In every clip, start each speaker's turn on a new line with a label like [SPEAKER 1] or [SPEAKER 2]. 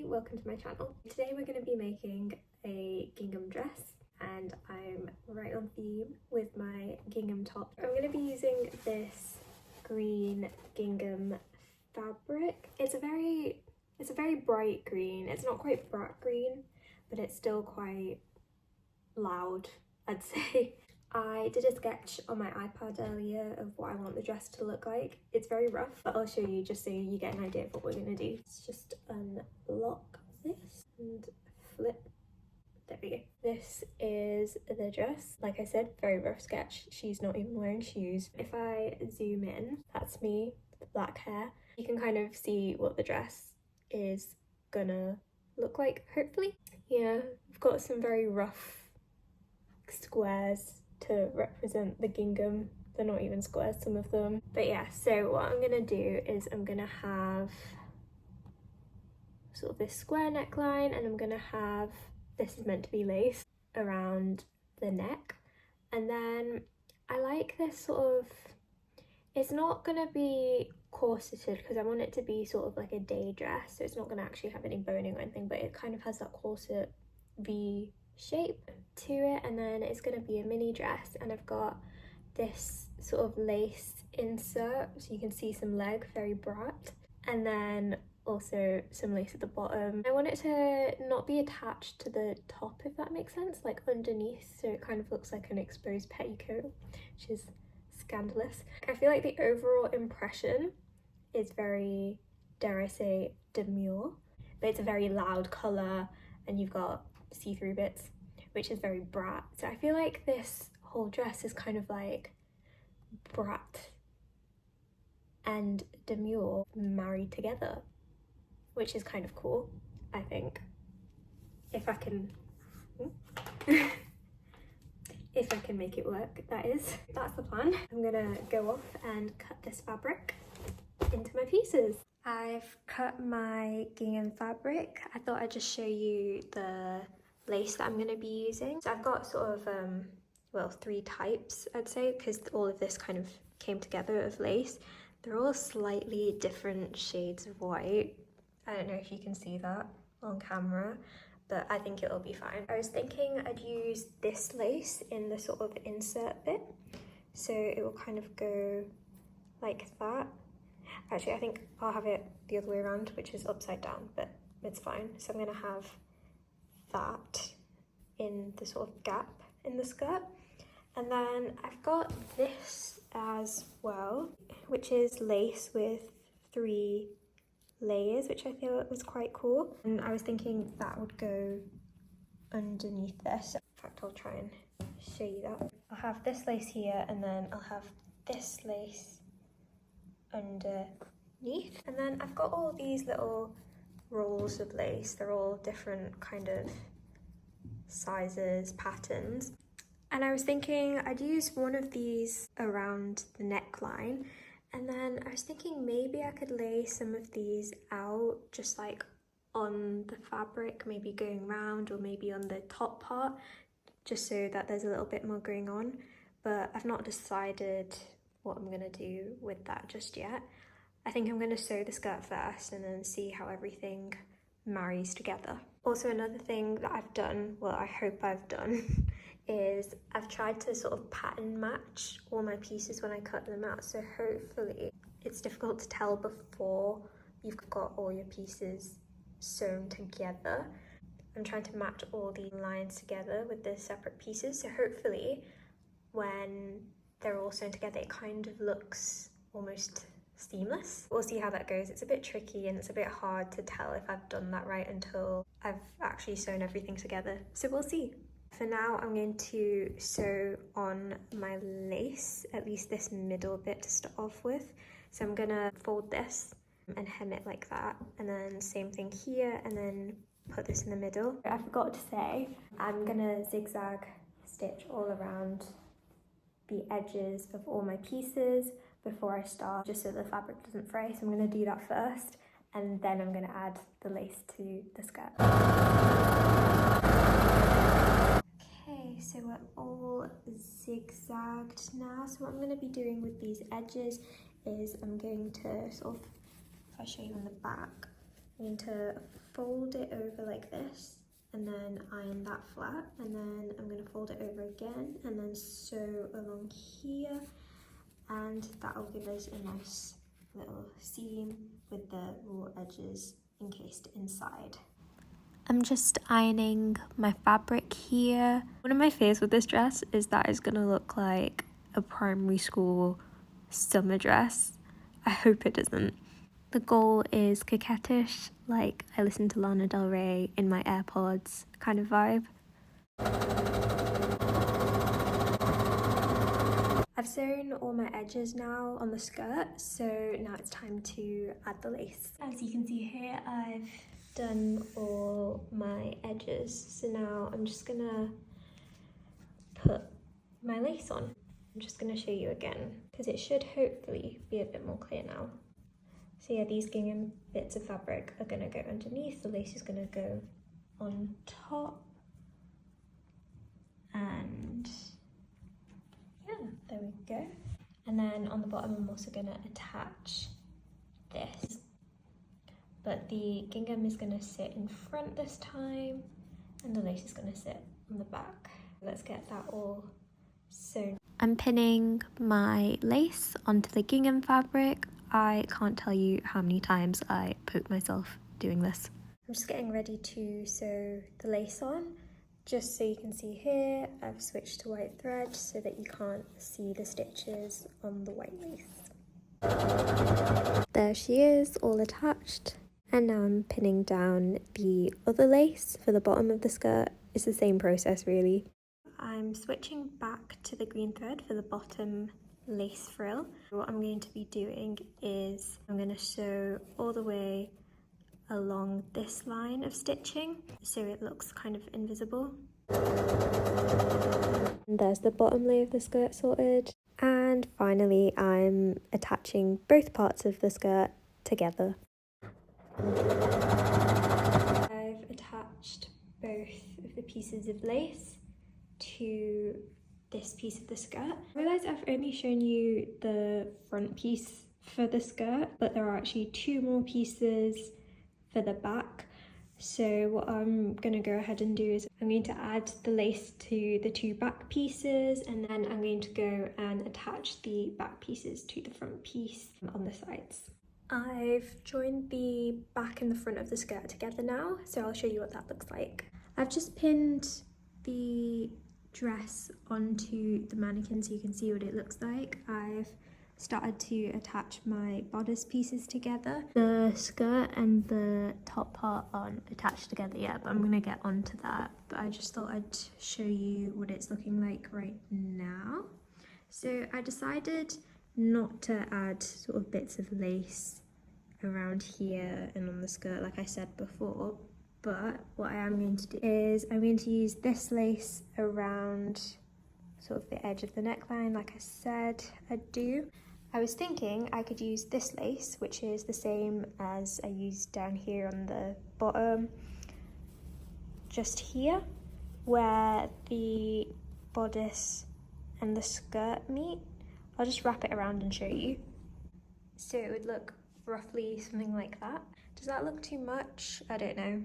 [SPEAKER 1] welcome to my channel. Today we're going to be making a gingham dress and I'm right on theme with my gingham top. I'm going to be using this green gingham fabric. It's a very bright green. It's not quite brat green, but it's still quite loud, I'd say. I did a sketch on my iPad earlier of what I want the dress to look like. It's very rough, but I'll show you just so you get an idea of what we're going to do. Let's just unlock this and flip. There we go. This is the dress. Like I said, very rough sketch. She's not even wearing shoes. If I zoom in, that's me with black hair. You can kind of see what the dress is gonna look like, hopefully. Yeah, I've got some very rough squares to represent the gingham. They're not even squares, some of them. But yeah, so what I'm gonna do is I'm gonna have sort of this square neckline, and I'm gonna have, this is meant to be lace around the neck. And then I like this sort of, it's not gonna be corseted because I want it to be sort of like a day dress, so it's not gonna actually have any boning or anything, but it kind of has that corset V shape to it. And then it's going to be a mini dress, and I've got this sort of lace insert so you can see some leg, very brat, and then also some lace at the bottom. I want it to not be attached to the top, if that makes sense, like underneath, so it kind of looks like an exposed petticoat, which is scandalous. I feel like the overall impression is very, dare I say, demure, but it's a very loud colour and you've got see-through bits, which is very brat. So I feel like this whole dress is kind of like brat and demure married together, which is kind of cool, I think. If I can if I can make it work, that is. That's the plan. I'm gonna go off and cut this fabric into my pieces. I've cut my gingham fabric. I thought I'd just show you the lace that I'm going to be using. So I've got sort of, well, 3 types, I'd say, because all of this kind of came together of lace. They're all slightly different shades of white. I don't know if you can see that on camera, but I think it'll be fine. I was thinking I'd use this lace in the sort of insert bit, so it will kind of go like that. Actually, I think I'll have it the other way around, which is upside down, but it's fine. So I'm going to have that in the sort of gap in the skirt. And then I've got this as well, which is lace with 3 layers, which I thought was quite cool. And I was thinking that would go underneath this. In fact, I'll try and show you that. I'll have this lace here, and then I'll have this lace underneath. And then I've got all these little rolls of lace. They're all different kind of sizes, patterns. And I was thinking I'd use one of these around the neckline, and then I was thinking maybe I could lay some of these out just like on the fabric, maybe going round, or maybe on the top part, just so that there's a little bit more going on. But I've not decided what I'm gonna do with that just yet. I think I'm gonna sew the skirt first and then see how everything marries together. Also, another thing that I've done, well, I hope I've done, is I've tried to sort of pattern match all my pieces when I cut them out. So hopefully, it's difficult to tell before you've got all your pieces sewn together. I'm trying to match all the lines together with the separate pieces. So hopefully, when they're all sewn together, it kind of looks almost seamless. We'll see how that goes. It's a bit tricky and it's a bit hard to tell if I've done that right until I've actually sewn everything together. So we'll see. For now, I'm going to sew on my lace, at least this middle bit to start off with. So I'm gonna fold this and hem it like that, and then same thing here, and then put this in the middle. I forgot to say, I'm gonna zigzag stitch all around the edges of all my pieces before I start, just so the fabric doesn't fray. So I'm going to do that first, and then I'm going to add the lace to the skirt. Okay, so we're all zigzagged now. So what I'm going to be doing with these edges is I'm going to sort of, if I show you on the back, I'm going to fold it over like this and then iron that flat, and then I'm going to fold it over again and then sew along here, and that'll give us a nice little seam with the raw edges encased inside. I'm just ironing my fabric here. One of my fears with this dress is that it's gonna look like a primary school summer dress. I hope it doesn't. The goal is coquettish, like I listen to Lana Del Rey in my AirPods kind of vibe. I've sewn all my edges now on the skirt, so now it's time to add the lace. As you can see here, I've done all my edges, so now I'm just gonna put my lace on. I'm just gonna show you again because it should hopefully be a bit more clear now. So yeah, these gingham bits of fabric are gonna go underneath, the lace is gonna go on top, and yeah, there we go. And then on the bottom I'm also gonna attach this, but the gingham is gonna sit in front this time and the lace is gonna sit on the back. Let's get that all sewn. I'm pinning my lace onto the gingham fabric. I can't tell you how many times I poke myself doing this. I'm just getting ready to sew the lace on. Just so you can see here, I've switched to white thread so that you can't see the stitches on the white lace. There she is, all attached. And now I'm pinning down the other lace for the bottom of the skirt. It's the same process really. I'm switching back to the green thread for the bottom lace frill. What I'm going to be doing is I'm going to sew all the way along this line of stitching so it looks kind of invisible. And there's the bottom layer of the skirt sorted. And finally I'm attaching both parts of the skirt together. I've attached both of the pieces of lace to this piece of the skirt. I realise I've only shown you the front piece for the skirt, but there are actually two more pieces for the back. So what I'm going to go ahead and do is I'm going to add the lace to the two back pieces, and then I'm going to go and attach the back pieces to the front piece on the sides. I've joined the back and the front of the skirt together now, so I'll show you what that looks like. I've just pinned the dress onto the mannequin so you can see what it looks like. I've started to attach my bodice pieces together. The skirt and the top part aren't attached together yet, but I'm gonna get onto that. But I just thought I'd show you what it's looking like right now. So I decided not to add sort of bits of lace around here and on the skirt like I said before, but what I am going to do is I'm going to use this lace around sort of the edge of the neckline like I said I'd do. I was thinking I could use this lace, which is the same as I used down here on the bottom, just here where the bodice and the skirt meet. I'll just wrap it around and show you. So it would look roughly something like that. Does that look too much? I don't know.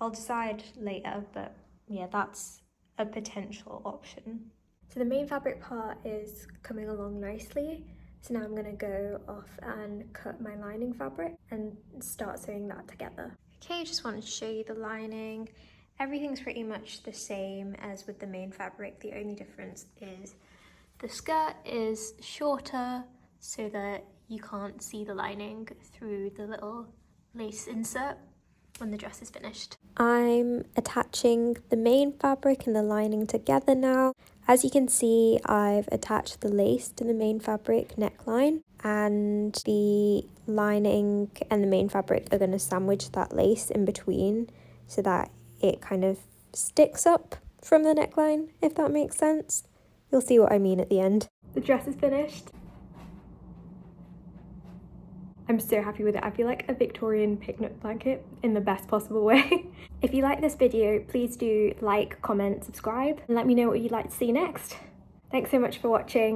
[SPEAKER 1] I'll decide later, but yeah, that's a potential option. So the main fabric part is coming along nicely. So now I'm gonna go off and cut my lining fabric and start sewing that together. Okay, just wanted to show you the lining. Everything's pretty much the same as with the main fabric. The only difference is the skirt is shorter so that you can't see the lining through the little lace insert when the dress is finished. I'm attaching the main fabric and the lining together now. As you can see, I've attached the lace to the main fabric neckline, and the lining and the main fabric are going to sandwich that lace in between so that it kind of sticks up from the neckline, if that makes sense. You'll see what I mean at the end. The dress is finished. I'm so happy with it. I feel like a Victorian picnic blanket in the best possible way. If you like this video, please do like, comment, subscribe, and let me know what you'd like to see next. Thanks so much for watching.